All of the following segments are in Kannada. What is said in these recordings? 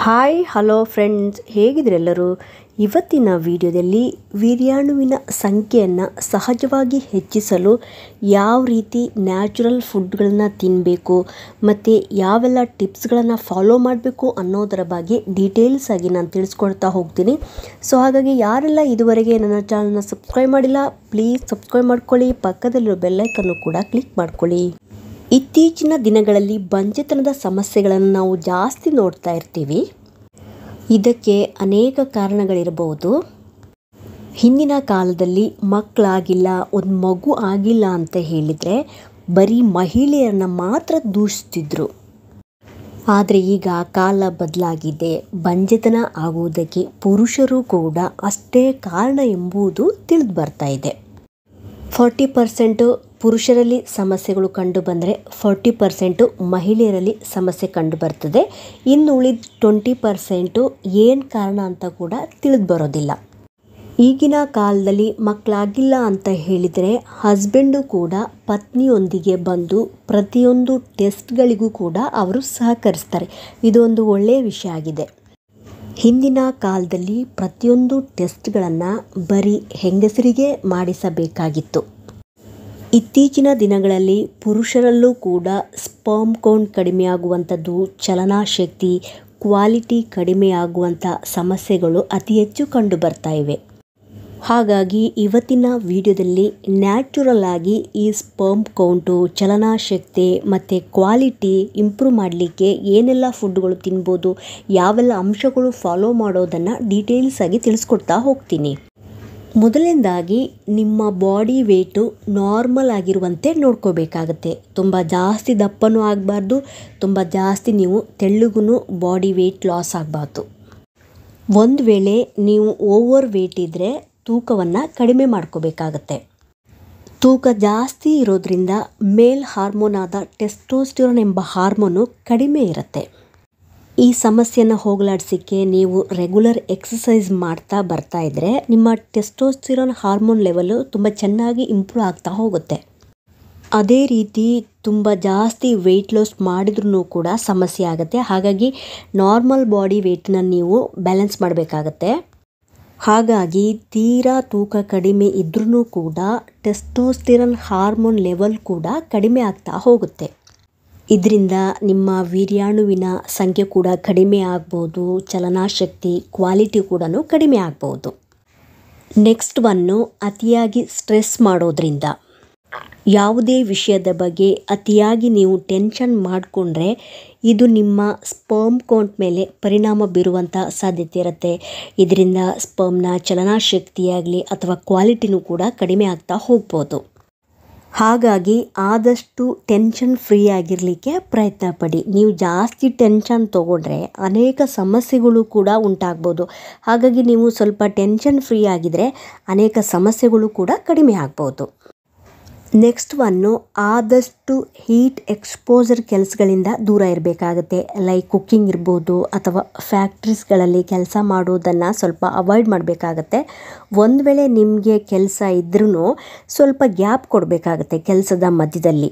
Hi hello friends, ಹೇಗಿದ್ರೆಲ್ಲರೂ? ಇವತ್ತಿನ ವಿಡಿಯೋದಲ್ಲಿ ವೀರ್ಯಾಣುವಿನ ಸಂಖ್ಯೆಯನ್ನು ಸಹಜವಾಗಿ ಹೆಚ್ಚಿಸಲು ಯಾವ ರೀತಿ ನ್ಯಾಚುರಲ್ ಫುಡ್ಗಳನ್ನು ತಿನ್ನಬೇಕು ಮತ್ತು ಯಾವೆಲ್ಲ ಟಿಪ್ಸ್ಗಳನ್ನು ಫಾಲೋ ಮಾಡಬೇಕು ಅನ್ನೋದರ ಬಗ್ಗೆ ಡೀಟೇಲ್ಸ್ ಆಗಿ ನಾನು ತಿಳಿಸ್ಕೊಡ್ತಾ ಹೋಗ್ತೀನಿ. ಸೊ ಹಾಗಾಗಿ ಯಾರೆಲ್ಲ ಇದುವರೆಗೆ ನನ್ನ ಚಾನಲ್ನ ಸಬ್ಸ್ಕ್ರೈಬ್ ಮಾಡಿಲ್ಲ, ಪ್ಲೀಸ್ ಸಬ್ಸ್ಕ್ರೈಬ್ ಮಾಡ್ಕೊಳ್ಳಿ, ಪಕ್ಕದಲ್ಲಿರೋ ಬೆಲ್ಲೈಕನ್ನು ಕೂಡ ಕ್ಲಿಕ್ ಮಾಡ್ಕೊಳ್ಳಿ. ಇತ್ತೀಚಿನ ದಿನಗಳಲ್ಲಿ ಬಂಜೆತನದ ಸಮಸ್ಯೆಗಳನ್ನು ನಾವು ಜಾಸ್ತಿ ನೋಡ್ತಾ ಇರ್ತೀವಿ. ಇದಕ್ಕೆ ಅನೇಕ ಕಾರಣಗಳಿರಬಹುದು. ಹಿಂದಿನ ಕಾಲದಲ್ಲಿ ಮಕ್ಕಳಾಗಿಲ್ಲ, ಒಂದು ಮಗು ಆಗಿಲ್ಲ ಅಂತ ಹೇಳಿದರೆ ಬರೀ ಮಹಿಳೆಯರನ್ನ ಮಾತ್ರ ದೂಷಿಸ್ತಿದ್ರು. ಆದರೆ ಈಗ ಕಾಲ ಬದಲಾಗಿದೆ. ಬಂಜೆತನ ಆಗುವುದಕ್ಕೆ ಪುರುಷರು ಕೂಡ ಅಷ್ಟೇ ಕಾರಣ ಎಂಬುದು ತಿಳಿದು ಬರ್ತಾ ಇದೆ. 40% ಪುರುಷರಲ್ಲಿ ಸಮಸ್ಯೆಗಳು ಕಂಡು ಬಂದರೆ 40% ಮಹಿಳೆಯರಲ್ಲಿ ಸಮಸ್ಯೆ ಕಂಡು ಬರ್ತದೆ. ಇನ್ನು ಉಳಿದ 20% ಏನು ಕಾರಣ ಅಂತ ಕೂಡ ತಿಳಿದು ಬರೋದಿಲ್ಲ. ಈಗಿನ ಕಾಲದಲ್ಲಿ ಮಕ್ಕಳಾಗಿಲ್ಲ ಅಂತ ಹೇಳಿದರೆ ಹಸ್ಬೆಂಡು ಕೂಡ ಪತ್ನಿಯೊಂದಿಗೆ ಬಂದು ಪ್ರತಿಯೊಂದು ಟೆಸ್ಟ್ಗಳಿಗೂ ಕೂಡ ಅವರು ಸಹಕರಿಸ್ತಾರೆ. ಇದೊಂದು ಒಳ್ಳೆಯ ವಿಷಯ ಆಗಿದೆ. ಹಿಂದಿನ ಕಾಲದಲ್ಲಿ ಪ್ರತಿಯೊಂದು ಟೆಸ್ಟ್ಗಳನ್ನು ಬರೀ ಹೆಂಗಸರಿಗೆ ಮಾಡಿಸಬೇಕಾಗಿತ್ತು. ಇತ್ತೀಚಿನ ದಿನಗಳಲ್ಲಿ ಪುರುಷರಲ್ಲೂ ಕೂಡ ಸ್ಪರ್ಮ್ ಕೌಂಟ್ ಕಡಿಮೆಯಾಗುವಂಥದ್ದು, ಚಲನಾಶಕ್ತಿ, ಕ್ವಾಲಿಟಿ ಕಡಿಮೆಯಾಗುವಂಥ ಸಮಸ್ಯೆಗಳು ಅತಿ ಹೆಚ್ಚು ಕಂಡು ಬರ್ತಾ ಇವೆ. ಹಾಗಾಗಿ ಇವತ್ತಿನ ವಿಡಿಯೋದಲ್ಲಿ ನ್ಯಾಚುರಲ್ ಆಗಿ ಈ ಸ್ಪರ್ಮ್ ಕೌಂಟು, ಚಲನಾಶಕ್ತಿ ಮತ್ತು ಕ್ವಾಲಿಟಿ ಇಂಪ್ರೂವ್ ಮಾಡಲಿಕ್ಕೆ ಏನೆಲ್ಲ ಫುಡ್ಗಳು ತಿನ್ಬೋದು, ಯಾವೆಲ್ಲ ಅಂಶಗಳು ಫಾಲೋ ಮಾಡೋದನ್ನು ಡೀಟೇಲ್ಸ್ ಆಗಿ ತಿಳಿಸ್ಕೊಡ್ತಾ ಹೋಗ್ತೀನಿ. ಮೊದಲನೇದಾಗಿ ನಿಮ್ಮ ಬಾಡಿ ವೇಟು ನಾರ್ಮಲ್ ಆಗಿರುವಂತೆ ನೋಡ್ಕೋಬೇಕಾಗತ್ತೆ. ತುಂಬ ಜಾಸ್ತಿ ದಪ್ಪನೂ ಆಗಬಾರ್ದು, ತುಂಬ ಜಾಸ್ತಿ ನೀವು ತೆಳ್ಳಗೂ ಬಾಡಿ ವೇಟ್ ಲಾಸ್ ಆಗಬಾರ್ದು. ಒಂದು ವೇಳೆ ನೀವು ಓವರ್ ವೇಟ್ ಇದ್ದರೆ ತೂಕವನ್ನು ಕಡಿಮೆ ಮಾಡ್ಕೋಬೇಕಾಗತ್ತೆ. ತೂಕ ಜಾಸ್ತಿ ಇರೋದ್ರಿಂದ ಮೇಲ್ ಹಾರ್ಮೋನ್ ಆದ ಟೆಸ್ಟೋಸ್ಟಿರೋನ್ ಎಂಬ ಹಾರ್ಮೋನು ಕಡಿಮೆ ಇರುತ್ತೆ. ಈ ಸಮಸ್ಯೆಯನ್ನು ಹೋಗಲಾಡಿಸೋಕ್ಕೆ ನೀವು ರೆಗ್ಯುಲರ್ ಎಕ್ಸಸೈಸ್ ಮಾಡ್ತಾ ಬರ್ತಾ ಇದ್ದರೆ ನಿಮ್ಮ ಟೆಸ್ಟೋಸ್ಟಿರೋನ್ ಹಾರ್ಮೋನ್ ಲೆವೆಲು ತುಂಬ ಚೆನ್ನಾಗಿ ಇಂಪ್ರೂವ್ ಆಗ್ತಾ ಹೋಗುತ್ತೆ. ಅದೇ ರೀತಿ ತುಂಬ ಜಾಸ್ತಿ ವೆಯ್ಟ್ ಲಾಸ್ ಮಾಡಿದ್ರೂ ಕೂಡ ಸಮಸ್ಯೆ ಆಗುತ್ತೆ. ಹಾಗಾಗಿ ನಾರ್ಮಲ್ ಬಾಡಿ ವೇಟನ್ನ ನೀವು ಬ್ಯಾಲೆನ್ಸ್ ಮಾಡಬೇಕಾಗತ್ತೆ. ಹಾಗಾಗಿ ತೀರಾ ತೂಕ ಕಡಿಮೆ ಇದ್ರೂ ಕೂಡ ಟೆಸ್ಟೋಸ್ಟಿರೋನ್ ಹಾರ್ಮೋನ್ ಲೆವೆಲ್ ಕೂಡ ಕಡಿಮೆ ಆಗ್ತಾ ಹೋಗುತ್ತೆ. ಇದರಿಂದ ನಿಮ್ಮ ವೀರ್ಯಾಣುವಿನ ಸಂಖ್ಯೆ ಕೂಡ ಕಡಿಮೆ ಆಗ್ಬೋದು, ಚಲನಾಶಕ್ತಿ, ಕ್ವಾಲಿಟಿ ಕೂಡ ಕಡಿಮೆ ಆಗ್ಬೋದು. ನೆಕ್ಸ್ಟ್ ಒನ್ನು, ಅತಿಯಾಗಿ ಸ್ಟ್ರೆಸ್ ಮಾಡೋದ್ರಿಂದ. ಯಾವುದೇ ವಿಷಯದ ಬಗ್ಗೆ ಅತಿಯಾಗಿ ನೀವು ಟೆನ್ಷನ್ ಮಾಡಿಕೊಂಡ್ರೆ ಇದು ನಿಮ್ಮ ಸ್ಪರ್ಮ್ ಕೌಂಟ್ ಮೇಲೆ ಪರಿಣಾಮ ಬೀರುವಂಥ ಸಾಧ್ಯತೆ ಇರುತ್ತೆ. ಇದರಿಂದ ಸ್ಪರ್ಮ್ನ ಚಲನಾಶಕ್ತಿಯಾಗಲಿ ಅಥವಾ ಕ್ವಾಲಿಟಿನೂ ಕೂಡ ಕಡಿಮೆ ಆಗ್ತಾ ಹೋಗ್ಬೋದು. ಹಾಗಾಗಿ ಆದಷ್ಟು ಟೆನ್ಷನ್ ಫ್ರೀ ಆಗಿರಲಿಕ್ಕೆ ಪ್ರಯತ್ನ ಪಡಿ. ನೀವು ಜಾಸ್ತಿ ಟೆನ್ಷನ್ ತೊಗೊಂಡ್ರೆ ಅನೇಕ ಸಮಸ್ಯೆಗಳು ಕೂಡ ಉಂಟಾಗ್ಬೋದು. ಹಾಗಾಗಿ ನೀವು ಸ್ವಲ್ಪ ಟೆನ್ಷನ್ ಫ್ರೀ ಆಗಿದ್ರೆ ಅನೇಕ ಸಮಸ್ಯೆಗಳು ಕೂಡ ಕಡಿಮೆ ಆಗ್ಬೋದು. ನೆಕ್ಸ್ಟ್ ಒನ್ನು, ಆದಷ್ಟು ಹೀಟ್ ಎಕ್ಸ್ಪೋಜರ್ ಕೆಲಸಗಳಿಂದ ದೂರ ಇರಬೇಕಾಗತ್ತೆ. ಲೈಕ್ ಕುಕ್ಕಿಂಗ್ ಇರ್ಬೋದು ಅಥವಾ ಫ್ಯಾಕ್ಟ್ರೀಸ್ಗಳಲ್ಲಿ ಕೆಲಸ ಮಾಡೋದನ್ನು ಸ್ವಲ್ಪ ಅವಾಯ್ಡ್ ಮಾಡಬೇಕಾಗತ್ತೆ. ಒಂದು ವೇಳೆ ನಿಮಗೆ ಕೆಲಸ ಇದ್ರೂ ಸ್ವಲ್ಪ ಗ್ಯಾಪ್ ಕೊಡಬೇಕಾಗತ್ತೆ ಕೆಲಸದ ಮಧ್ಯದಲ್ಲಿ.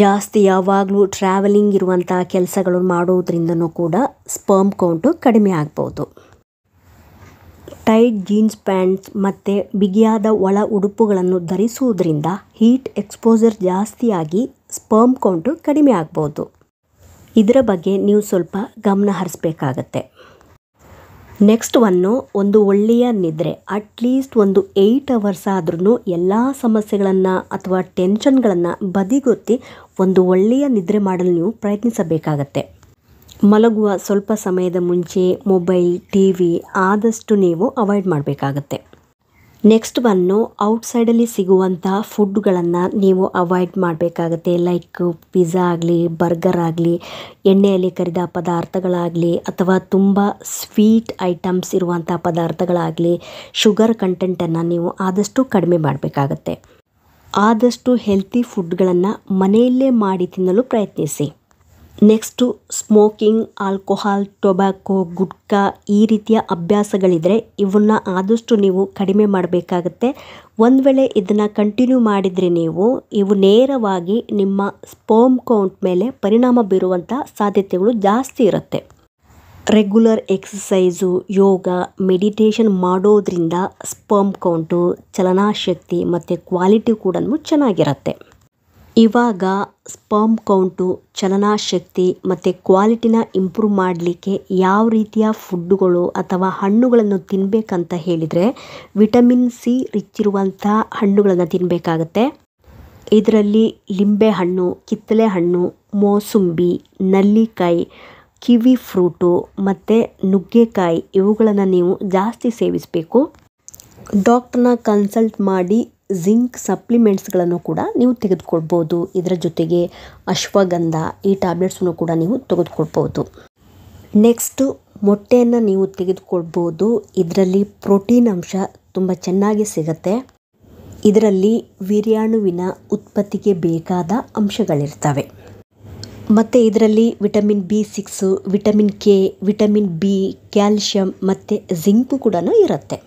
ಜಾಸ್ತಿ ಯಾವಾಗಲೂ ಟ್ರಾವೆಲಿಂಗ್ ಇರುವಂಥ ಕೆಲಸಗಳು ಮಾಡೋದ್ರಿಂದನೂ ಕೂಡ ಸ್ಪರ್ಮ್ ಕೌಂಟು ಕಡಿಮೆ ಆಗ್ಬೋದು. ಟೈಟ್ ಜೀನ್ಸ್ ಪ್ಯಾಂಟ್ಸ್ ಮತ್ತು ಬಿಗಿಯಾದ ಒಳ ಉಡುಪುಗಳನ್ನು ಧರಿಸುವುದರಿಂದ ಹೀಟ್ ಎಕ್ಸ್ಪೋಜರ್ ಜಾಸ್ತಿಯಾಗಿ ಸ್ಪರ್ಮ್ ಕೌಂಟು ಕಡಿಮೆ ಆಗ್ಬೋದು. ಇದರ ಬಗ್ಗೆ ನೀವು ಸ್ವಲ್ಪ ಗಮನ ಹರಿಸಬೇಕಾಗತ್ತೆ. ನೆಕ್ಸ್ಟ್ ಒನ್ನು, ಒಂದು ಒಳ್ಳೆಯ ನಿದ್ರೆ. ಅಟ್ಲೀಸ್ಟ್ ಒಂದು 8 ಅವರ್ಸ್ ಆದ್ರೂ ಎಲ್ಲ ಸಮಸ್ಯೆಗಳನ್ನು ಅಥವಾ ಟೆನ್ಷನ್ಗಳನ್ನು ಬದಿಗೊತ್ತಿ ಒಂದು ಒಳ್ಳೆಯ ನಿದ್ರೆ ಮಾಡಲು ನೀವು ಪ್ರಯತ್ನಿಸಬೇಕಾಗತ್ತೆ. ಮಲಗುವ ಸ್ವಲ್ಪ ಸಮಯದ ಮುಂಚೆ ಮೊಬೈಲ್, ಟಿವಿ ಆದಷ್ಟು ನೀವು ಅವಾಯ್ಡ್ ಮಾಡಬೇಕಾಗತ್ತೆ. ನೆಕ್ಸ್ಟ್ ಒನ್ನು, ಔಟ್ಸೈಡಲ್ಲಿ ಸಿಗುವಂಥ ಫುಡ್ಗಳನ್ನು ನೀವು ಅವಾಯ್ಡ್ ಮಾಡಬೇಕಾಗತ್ತೆ. ಲೈಕ್ ಪಿಜ್ಜಾ ಆಗಲಿ, ಬರ್ಗರ್ ಆಗಲಿ, ಎಣ್ಣೆಯಲ್ಲಿ ಕರಿದ ಪದಾರ್ಥಗಳಾಗಲಿ ಅಥವಾ ತುಂಬ ಸ್ವೀಟ್ ಐಟಮ್ಸ್ ಇರುವಂಥ ಪದಾರ್ಥಗಳಾಗಲಿ, ಶುಗರ್ ಕಂಟೆಂಟನ್ನು ನೀವು ಆದಷ್ಟು ಕಡಿಮೆ ಮಾಡಬೇಕಾಗತ್ತೆ. ಆದಷ್ಟು ಹೆಲ್ತಿ ಫುಡ್ಗಳನ್ನು ಮನೆಯಲ್ಲೇ ಮಾಡಿ ತಿನ್ನಲು ಪ್ರಯತ್ನಿಸಿ. Next, smoking, alcohol, tobacco, gutka ಈ ರೀತಿಯ ಅಭ್ಯಾಸಗಳಿದ್ರೆ ಇವನ್ನ ಆದಷ್ಟು ನೀವು ಕಡಿಮೆ ಮಾಡಬೇಕಾಗತ್ತೆ. ಒಂದು ವೇಳೆ ಇದನ್ನು ಕಂಟಿನ್ಯೂ ಮಾಡಿದರೆ ಇವು ನೇರವಾಗಿ ನಿಮ್ಮ ಸ್ಪರ್ಮ್ ಕೌಂಟ್ ಮೇಲೆ ಪರಿಣಾಮ ಬೀರುವಂಥ ಸಾಧ್ಯತೆಗಳು ಜಾಸ್ತಿ ಇರುತ್ತೆ. ರೆಗ್ಯುಲರ್ ಎಕ್ಸಸೈಸು, ಯೋಗ, ಮೆಡಿಟೇಷನ್ ಮಾಡೋದ್ರಿಂದ ಸ್ಪರ್ಮ್ ಕೌಂಟು, ಚಲನಾಶಕ್ತಿ ಮತ್ತು ಕ್ವಾಲಿಟಿ ಕೂಡ ಚೆನ್ನಾಗಿರುತ್ತೆ. ಇವಾಗ ಸ್ಪರ್ಮ್ ಕೌಂಟು, ಚಲನಾಶಕ್ತಿ ಮತ್ತು ಕ್ವಾಲಿಟಿನ ಇಂಪ್ರೂವ್ ಮಾಡಲಿಕ್ಕೆ ಯಾವ ರೀತಿಯ ಫುಡ್ಡುಗಳು ಅಥವಾ ಹಣ್ಣುಗಳನ್ನು ತಿನ್ನಬೇಕಂತ ಹೇಳಿದರೆ, ವಿಟಮಿನ್ ಸಿ ರಿಚ್ ಇರುವಂಥ ಹಣ್ಣುಗಳನ್ನು ತಿನ್ನಬೇಕಾಗತ್ತೆ. ಇದರಲ್ಲಿ ಲಿಂಬೆಹಣ್ಣು, ಕಿತ್ತಳೆ ಹಣ್ಣು, ಮೋಸಂಬಿ, ನಲ್ಲಿಕಾಯಿ, ಕಿವಿ ಫ್ರೂಟು ಮತ್ತು ನುಗ್ಗೆಕಾಯಿ ಇವುಗಳನ್ನು ನೀವು ಜಾಸ್ತಿ ಸೇವಿಸಬೇಕು. ಡಾಕ್ಟ್ರನ್ನ ಕನ್ಸಲ್ಟ್ ಮಾಡಿ ಜಿಂಕ್ ಸಪ್ಲಿಮೆಂಟ್ಸ್ಗಳನ್ನು ಕೂಡ ನೀವು ತೆಗೆದುಕೊಳ್ಬೋದು. ಇದರ ಜೊತೆಗೆ ಅಶ್ವಗಂಧ ಈ ಟ್ಯಾಬ್ಲೆಟ್ಸನ್ನು ಕೂಡ ನೀವು ತೆಗೆದುಕೊಳ್ಬೋದು. ನೆಕ್ಸ್ಟು ಮೊಟ್ಟೆಯನ್ನು ನೀವು ತೆಗೆದುಕೊಳ್ಬೋದು. ಇದರಲ್ಲಿ ಪ್ರೋಟೀನ್ ಅಂಶ ತುಂಬ ಚೆನ್ನಾಗಿ ಸಿಗುತ್ತೆ. ಇದರಲ್ಲಿ ವೀರ್ಯಾಣುವಿನ ಉತ್ಪತ್ತಿಗೆ ಬೇಕಾದ ಅಂಶಗಳಿರ್ತವೆ. ಮತ್ತು ಇದರಲ್ಲಿ vitamin B6, vitamin K, vitamin B, calcium ಮತ್ತು ಜಿಂಕು ಕೂಡ ಇರುತ್ತೆ.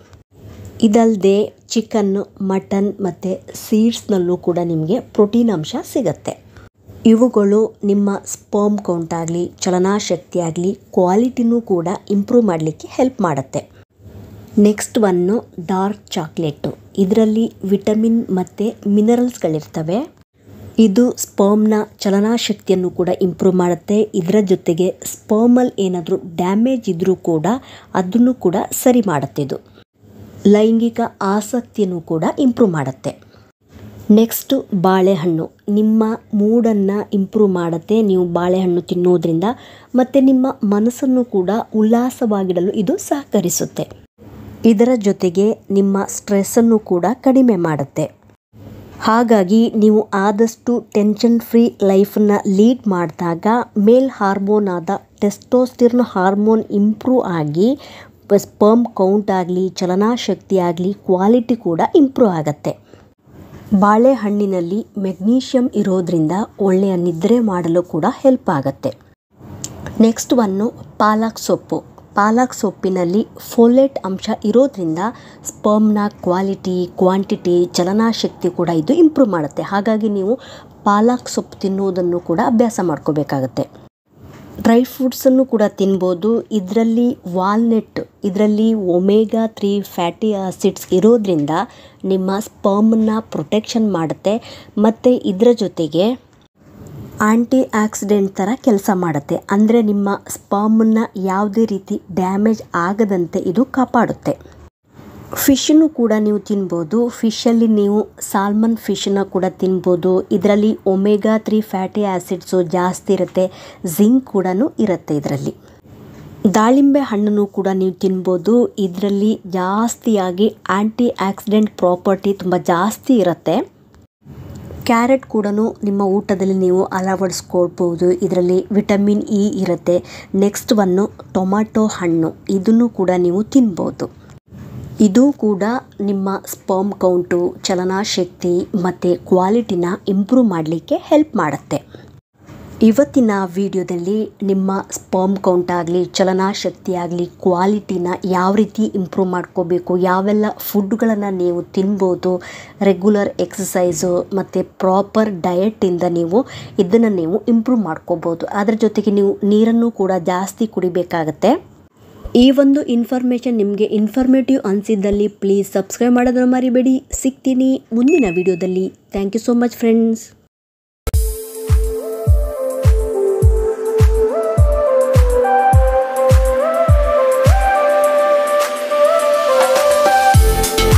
ಇದಲ್ಲದೆ ಚಿಕನ್, ಮಟನ್ ಮತ್ತು ಸೀಡ್ಸ್ನಲ್ಲೂ ಕೂಡ ನಿಮಗೆ ಪ್ರೋಟೀನ್ ಅಂಶ ಸಿಗುತ್ತೆ. ಇವುಗಳು ನಿಮ್ಮ ಸ್ಪರ್ಮ್ ಕೌಂಟ್ ಆಗಲಿ, ಚಲನಾಶಕ್ತಿ ಆಗಲಿ, ಕ್ವಾಲಿಟಿನೂ ಕೂಡ ಇಂಪ್ರೂವ್ ಮಾಡಲಿಕ್ಕೆ ಹೆಲ್ಪ್ ಮಾಡುತ್ತೆ. Next one dark chocolate. ಇದರಲ್ಲಿ ವಿಟಮಿನ್ ಮತ್ತು ಮಿನರಲ್ಸ್ಗಳಿರ್ತವೆ. ಇದು ಸ್ಪರ್ಮ್ನ ಚಲನಾಶಕ್ತಿಯನ್ನು ಕೂಡ ಇಂಪ್ರೂವ್ ಮಾಡುತ್ತೆ. ಇದರ ಜೊತೆಗೆ ಸ್ಪರ್ಮಲ್ಲಿ ಏನಾದರೂ ಡ್ಯಾಮೇಜ್ ಇದ್ದರೂ ಕೂಡ ಅದನ್ನು ಕೂಡ ಸರಿ ಮಾಡುತ್ತೆ. ಇದು ಲೈಂಗಿಕ ಆಸಕ್ತಿಯನ್ನು ಕೂಡ ಇಂಪ್ರೂವ್ ಮಾಡುತ್ತೆ. ನೆಕ್ಸ್ಟು ಬಾಳೆಹಣ್ಣು ನಿಮ್ಮ ಮೂಡನ್ನು ಇಂಪ್ರೂವ್ ಮಾಡುತ್ತೆ. ನೀವು ಬಾಳೆಹಣ್ಣು ತಿನ್ನೋದ್ರಿಂದ ಮತ್ತು ನಿಮ್ಮ ಮನಸ್ಸನ್ನು ಕೂಡ ಉಲ್ಲಾಸವಾಗಿಡಲು ಇದು ಸಹಕರಿಸುತ್ತೆ. ಇದರ ಜೊತೆಗೆ ನಿಮ್ಮ ಸ್ಟ್ರೆಸ್ಸನ್ನು ಕೂಡ ಕಡಿಮೆ ಮಾಡುತ್ತೆ. ಹಾಗಾಗಿ ನೀವು ಆದಷ್ಟು ಟೆನ್ಷನ್ ಫ್ರೀ ಲೈಫನ್ನು ಲೀಡ್ ಮಾಡಿದಾಗ ಮೇಲ್ ಹಾರ್ಮೋನ್ ಆದ ಟೆಸ್ಟೋಸ್ಟಿರಾನ್ ಹಾರ್ಮೋನ್ ಇಂಪ್ರೂವ್ ಆಗಿ ಸ್ಪರ್ಮ್ ಕೌಂಟ್ ಆಗಲಿ, ಚಲನಾಶಕ್ತಿ ಆಗಲಿ, ಕ್ವಾಲಿಟಿ ಕೂಡ ಇಂಪ್ರೂವ್ ಆಗುತ್ತೆ. ಬಾಳೆಹಣ್ಣಿನಲ್ಲಿ ಮೆಗ್ನೀಷಿಯಮ್ ಇರೋದ್ರಿಂದ ಒಳ್ಳೆಯ ನಿದ್ರೆ ಮಾಡಲು ಕೂಡ ಹೆಲ್ಪ್ ಆಗುತ್ತೆ. ನೆಕ್ಸ್ಟ್ ಒನ್ನು ಪಾಲಕ್ ಸೊಪ್ಪು. ಪಾಲಕ್ ಸೊಪ್ಪಿನಲ್ಲಿ ಫೋಲೇಟ್ ಅಂಶ ಇರೋದ್ರಿಂದ ಸ್ಪರ್ಮ್ನ ಕ್ವಾಲಿಟಿ, ಕ್ವಾಂಟಿಟಿ, ಚಲನಾಶಕ್ತಿ ಕೂಡ ಇದು ಇಂಪ್ರೂವ್ ಮಾಡುತ್ತೆ. ಹಾಗಾಗಿ ನೀವು ಪಾಲಕ್ ಸೊಪ್ಪು ತಿನ್ನುವುದನ್ನು ಕೂಡ ಅಭ್ಯಾಸ ಮಾಡ್ಕೋಬೇಕಾಗತ್ತೆ. ಡ್ರೈ ಫ್ರೂಟ್ಸನ್ನು ಕೂಡ ತಿನ್ಬೋದು. ಇದರಲ್ಲಿ ವಾಲ್ನಟ್, ಇದರಲ್ಲಿ ಒಮೆಗಾ 3 ಫ್ಯಾಟಿ ಆಸಿಡ್ಸ್ ಇರೋದ್ರಿಂದ ನಿಮ್ಮ ಸ್ಪರ್ಮನ್ನು ಪ್ರೊಟೆಕ್ಷನ್ ಮಾಡುತ್ತೆ ಮತ್ತು ಇದರ ಜೊತೆಗೆ ಆಂಟಿ ಆಕ್ಸಿಡೆಂಟ್ ಥರ ಕೆಲಸ ಮಾಡುತ್ತೆ. ಅಂದರೆ ನಿಮ್ಮ ಸ್ಪರ್ಮನ್ನು ಯಾವುದೇ ರೀತಿ ಡ್ಯಾಮೇಜ್ ಆಗದಂತೆ ಇದು ಕಾಪಾಡುತ್ತೆ. ಫಿಶನ್ನು ಕೂಡ ನೀವು ತಿನ್ಬೋದು. ಫಿಶಲ್ಲಿ ನೀವು ಸಾಲ್ಮನ್ ಫಿಶನ್ನು ಕೂಡ ತಿನ್ಬೋದು. ಇದರಲ್ಲಿ ಒಮೆಗಾ 3 ಫ್ಯಾಟಿ ಆಸಿಡ್ಸು ಜಾಸ್ತಿ ಇರುತ್ತೆ. ಜಿಂಕ್ ಕೂಡ ಇರುತ್ತೆ ಇದರಲ್ಲಿ. ದಾಳಿಂಬೆ ಹಣ್ಣನ್ನು ಕೂಡ ನೀವು ತಿನ್ಬೋದು. ಇದರಲ್ಲಿ ಜಾಸ್ತಿಯಾಗಿ ಆಂಟಿ ಆಕ್ಸಿಡೆಂಟ್ ಪ್ರಾಪರ್ಟಿ ತುಂಬ ಜಾಸ್ತಿ ಇರುತ್ತೆ. ಕ್ಯಾರೆಟ್ ಕೂಡ ನಿಮ್ಮ ಊಟದಲ್ಲಿ ನೀವು ಅಳವಡಿಸ್ಕೊಳ್ಬೋದು. ಇದರಲ್ಲಿ ವಿಟಮಿನ್ ಇ ಇರುತ್ತೆ. ನೆಕ್ಸ್ಟ್ ಒನ್ನು ಟೊಮ್ಯಾಟೊ ಹಣ್ಣು, ಇದನ್ನು ಕೂಡ ನೀವು ತಿನ್ಬೋದು. ಇದು ಕೂಡ ನಿಮ್ಮ ಸ್ಪರ್ಮ್ ಕೌಂಟು, ಚಲನಾಶಕ್ತಿ ಮತ್ತು ಕ್ವಾಲಿಟಿನ ಇಂಪ್ರೂವ್ ಮಾಡಲಿಕ್ಕೆ ಹೆಲ್ಪ್ ಮಾಡುತ್ತೆ. ಇವತ್ತಿನ ವಿಡಿಯೋದಲ್ಲಿ ನಿಮ್ಮ ಸ್ಪರ್ಮ್ ಕೌಂಟ್ ಆಗಲಿ, ಚಲನಾಶಕ್ತಿ ಆಗಲಿ, ಕ್ವಾಲಿಟಿನ ಯಾವ ರೀತಿ ಇಂಪ್ರೂವ್ ಮಾಡ್ಕೋಬೇಕು, ಯಾವೆಲ್ಲ ಫುಡ್ಗಳನ್ನು ನೀವು ತಿನ್ಬೋದು, ರೆಗ್ಯುಲರ್ ಎಕ್ಸಸೈಸು ಮತ್ತು ಪ್ರಾಪರ್ ಡಯಟಿಂದ ನೀವು ಇದನ್ನು ನೀವು ಇಂಪ್ರೂವ್ ಮಾಡ್ಕೋಬೋದು. ಅದರ ಜೊತೆಗೆ ನೀವು ನೀರನ್ನು ಕೂಡ ಜಾಸ್ತಿ ಕುಡಿಬೇಕಾಗತ್ತೆ. ಈ ಒಂದು ಇನ್ಫಾರ್ಮೇಷನ್ ನಿಮಗೆ ಇನ್ಫಾರ್ಮೇಟಿವ್ ಅನಿಸಿದ್ದಲ್ಲಿ ಪ್ಲೀಸ್ ಸಬ್ಸ್ಕ್ರೈಬ್ ಮಾಡೋದನ್ನು ಮರಿಬೇಡಿ. ಸಿಗ್ತೀನಿ ಮುಂದಿನ ವಿಡಿಯೋದಲ್ಲಿ. Thank you so much friends.